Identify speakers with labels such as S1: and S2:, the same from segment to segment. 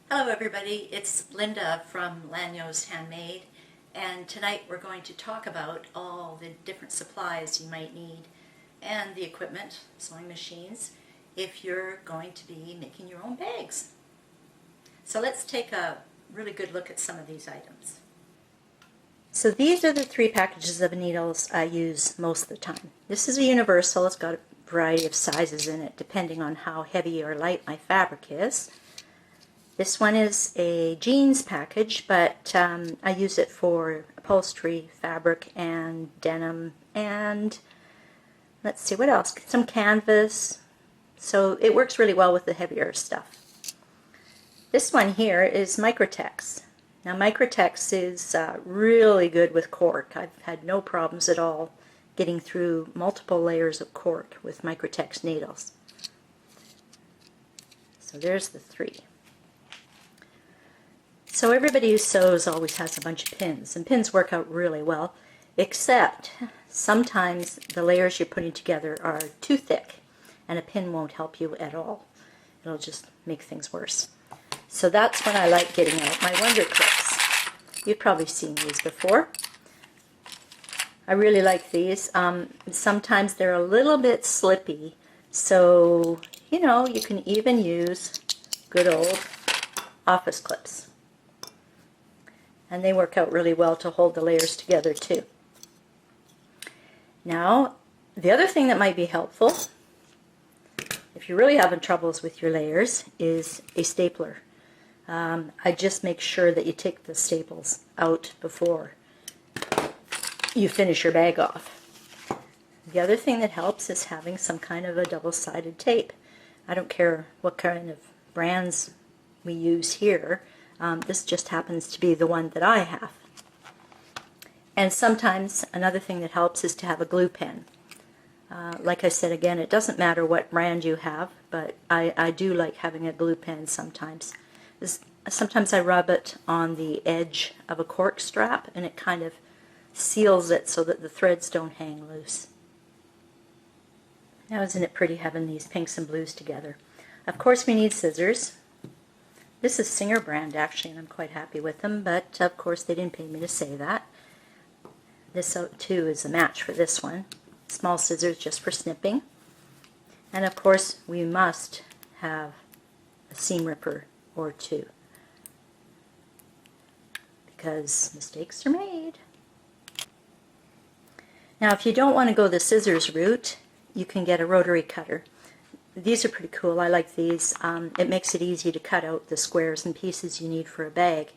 S1: Hello everybody, it's Linda from Lányos Handmade, and tonight we're going to talk about all the different supplies you might need and the equipment, sewing machines, if you're going to be making your own bags. So let's take a really good look at some of these items. So these are the 3 packages of needles I use most of the time. This is a universal. It's got a variety of sizes in it depending on how heavy or light my fabric is. This one is a jeans package, but I use it for upholstery, fabric, and denim, and let's see, what else? Some canvas. So it works really well with the heavier stuff. This one here is Microtex. Now Microtex is really good with cork. I've had no problems at all getting through multiple layers of cork with Microtex needles. So there's the 3. So everybody who sews always has a bunch of pins, and pins work out really well, except sometimes the layers you're putting together are too thick, and a pin won't help you at all. It'll just make things worse. So that's when I like getting out my Wonder Clips. You've probably seen these before. I really like these. Sometimes they're a little bit slippy, so you can even use good old office clips. And they work out really well to hold the layers together too. Now, the other thing that might be helpful, if you're really having troubles with your layers, is a stapler. I just make sure that you take the staples out before you finish your bag off. The other thing that helps is having some kind of a double-sided tape. I don't care what kind of brands we use here. This just happens to be the one that I have. And sometimes another thing that helps is to have a glue pen. Like I said again, it doesn't matter what brand you have, but I do like having a glue pen sometimes. Sometimes I rub it on the edge of a cork strap and it kind of seals it so that the threads don't hang loose. Now isn't it pretty having these pinks and blues together? Of course we need scissors. This is Singer brand actually, and I'm quite happy with them, but of course they didn't pay me to say that. This too is a match for this one. Small scissors just for snipping. And of course we must have a seam ripper or 2, because mistakes are made. Now if you don't want to go the scissors route, you can get a rotary cutter. These are pretty cool. I like these. It makes it easy to cut out the squares and pieces you need for a bag.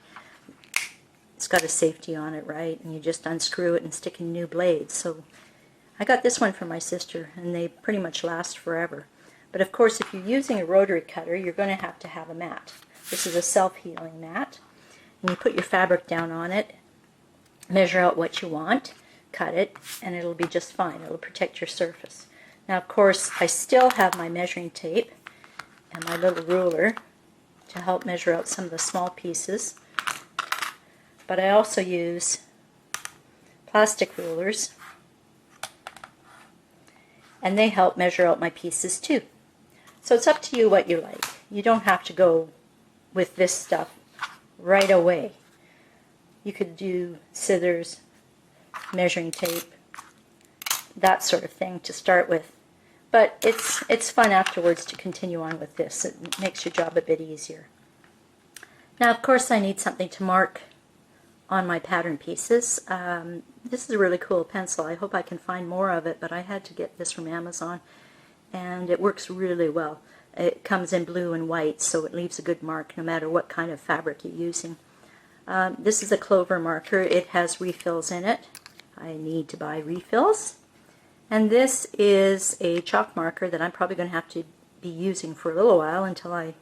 S1: It's got a safety on it, right? And you just unscrew it and stick in new blades. So I got this one for my sister, and they pretty much last forever. But of course, if you're using a rotary cutter, you're going to have a mat. This is a self-healing mat. And you put your fabric down on it, measure out what you want, cut it, and it'll be just fine. It'll protect your surface. Now, of course, I still have my measuring tape and my little ruler to help measure out some of the small pieces. But I also use plastic rulers, and they help measure out my pieces too. So it's up to you what you like. You don't have to go with this stuff right away. You could do scissors, measuring tape, that sort of thing to start with. But it's fun afterwards to continue on with this. It makes your job a bit easier. Now, of course, I need something to mark on my pattern pieces. This is a really cool pencil. I hope I can find more of it, but I had to get this from Amazon, and it works really well. It comes in blue and white, so it leaves a good mark no matter what kind of fabric you're using. This is a clover marker. It has refills in it. I need to buy refills. And this is a chalk marker that I'm probably going to have to be using for a little while until I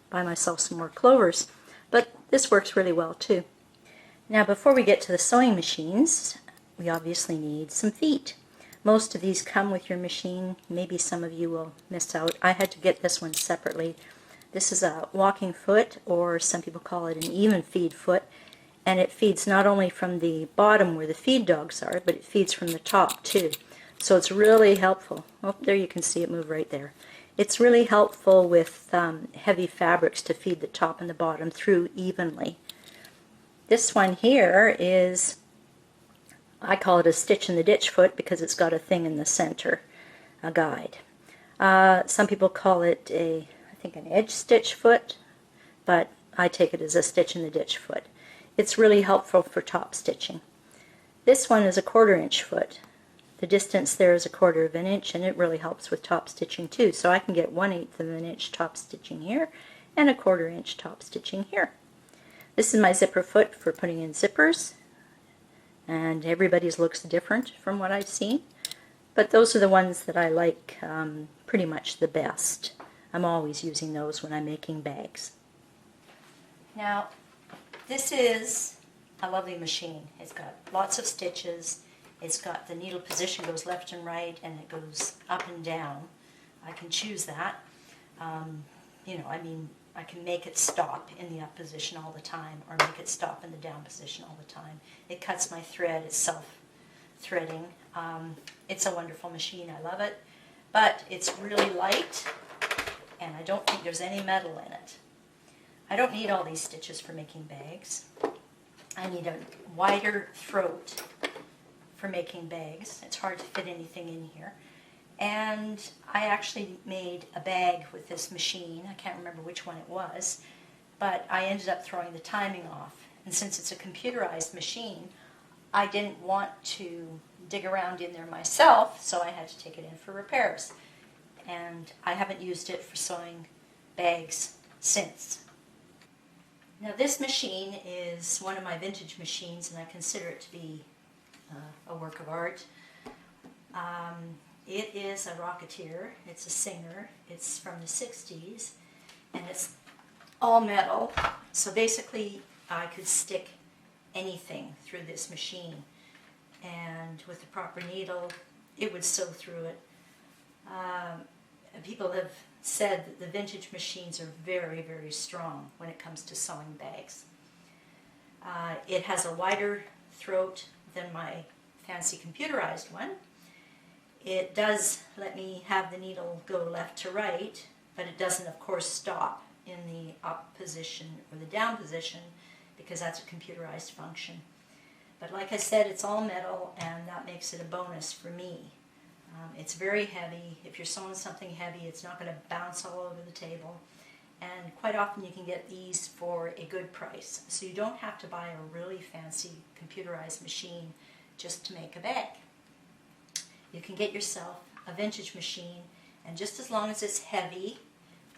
S1: buy myself some more clovers. But this works really well too. Now before we get to the sewing machines, we obviously need some feet. Most of these come with your machine. Maybe some of you will miss out. I had to get this one separately. This is a walking foot, or some people call it an even feed foot. And it feeds not only from the bottom where the feed dogs are, but it feeds from the top too. So it's really helpful. Oh, there you can see it move right there. It's really helpful with heavy fabrics to feed the top and the bottom through evenly. This one here is, I call it a stitch in the ditch foot because it's got a thing in the center, a guide. Some people call it I think an edge stitch foot, but I take it as a stitch in the ditch foot. It's really helpful for top stitching. This one is a 1/4 inch foot. The distance there is 1/4 of an inch, and it really helps with top stitching too. So I can get 1/8 of an inch top stitching here and 1/4 inch top stitching here. This is my zipper foot for putting in zippers, and everybody's looks different from what I've seen, but those are the ones that I like pretty much the best. I'm always using those when I'm making bags. Now, this is a lovely machine. It's got lots of stitches. It's got the needle position goes left and right, and it goes up and down. I can choose that. I can make it stop in the up position all the time, or make it stop in the down position all the time. It cuts my thread. It's self-threading. It's a wonderful machine. I love it. But it's really light, and I don't think there's any metal in it. I don't need all these stitches for making bags. I need a wider throat for making bags. It's hard to fit anything in here. And I actually made a bag with this machine. I can't remember which one it was, but I ended up throwing the timing off. And since it's a computerized machine, I didn't want to dig around in there myself, so I had to take it in for repairs. And I haven't used it for sewing bags since. Now this machine is one of my vintage machines, and I consider it to be a work of art. It is a Rocketeer. It's a Singer. It's from the 60s, and it's all metal. So basically I could stick anything through this machine, and with the proper needle it would sew through it. People have said that the vintage machines are very, very strong when it comes to sewing bags. It has a wider throat than my fancy computerized one. It does let me have the needle go left to right, but it doesn't, of course, stop in the up position or the down position, because that's a computerized function. But like I said, it's all metal, and that makes it a bonus for me. It's very heavy. If you're sewing something heavy, it's not going to bounce all over the table. And quite often you can get these for a good price. So you don't have to buy a really fancy computerized machine just to make a bag. You can get yourself a vintage machine, and just as long as it's heavy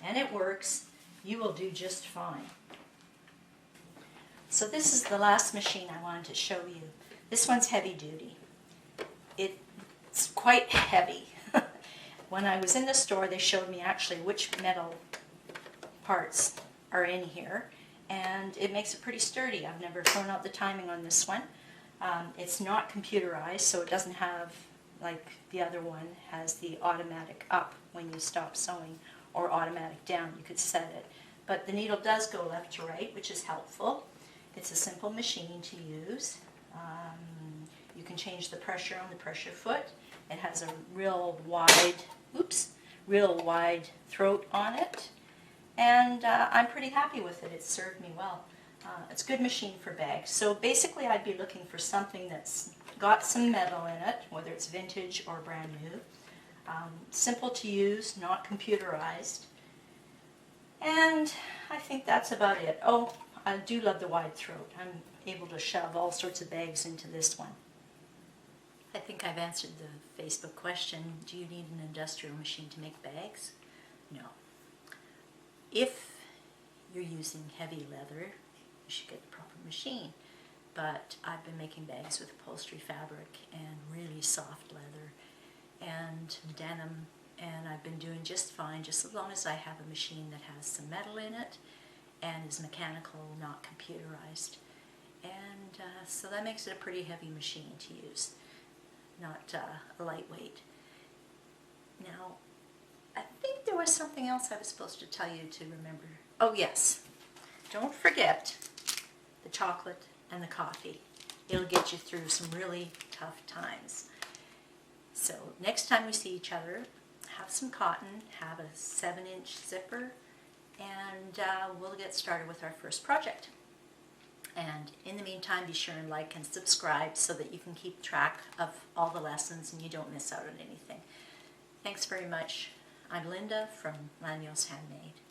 S1: and it works, you will do just fine. So this is the last machine I wanted to show you. This one's heavy duty. It's quite heavy. When I was in the store, they showed me actually which metal parts are in here, and it makes it pretty sturdy. I've never thrown out the timing on this one. It's not computerized, so it doesn't have, like the other one, has the automatic up when you stop sewing, or automatic down. You could set it. But the needle does go left to right, which is helpful. It's a simple machine to use. You can change the pressure on the pressure foot. It has a real wide throat on it, and I'm pretty happy with it. It served me well. It's a good machine for bags. So basically I'd be looking for something that's got some metal in it, whether it's vintage or brand new. Simple to use, not computerized. And I think that's about it. Oh, I do love the wide throat. I'm able to shove all sorts of bags into this one. I think I've answered the Facebook question, do you need an industrial machine to make bags? No. If you're using heavy leather, you should get the proper machine. But I've been making bags with upholstery fabric and really soft leather and denim, and I've been doing just fine, just as long as I have a machine that has some metal in it and is mechanical, not computerized. And so that makes it a pretty heavy machine to use, not a lightweight. Now, I think there was something else I was supposed to tell you to remember. Oh yes, don't forget the chocolate and the coffee. It'll get you through some really tough times. So next time we see each other, have some cotton, have a 7-inch zipper, and we'll get started with our first project. And in the meantime, be sure and like and subscribe so that you can keep track of all the lessons and you don't miss out on anything. Thanks very much. I'm Linda from Lányos Handmade.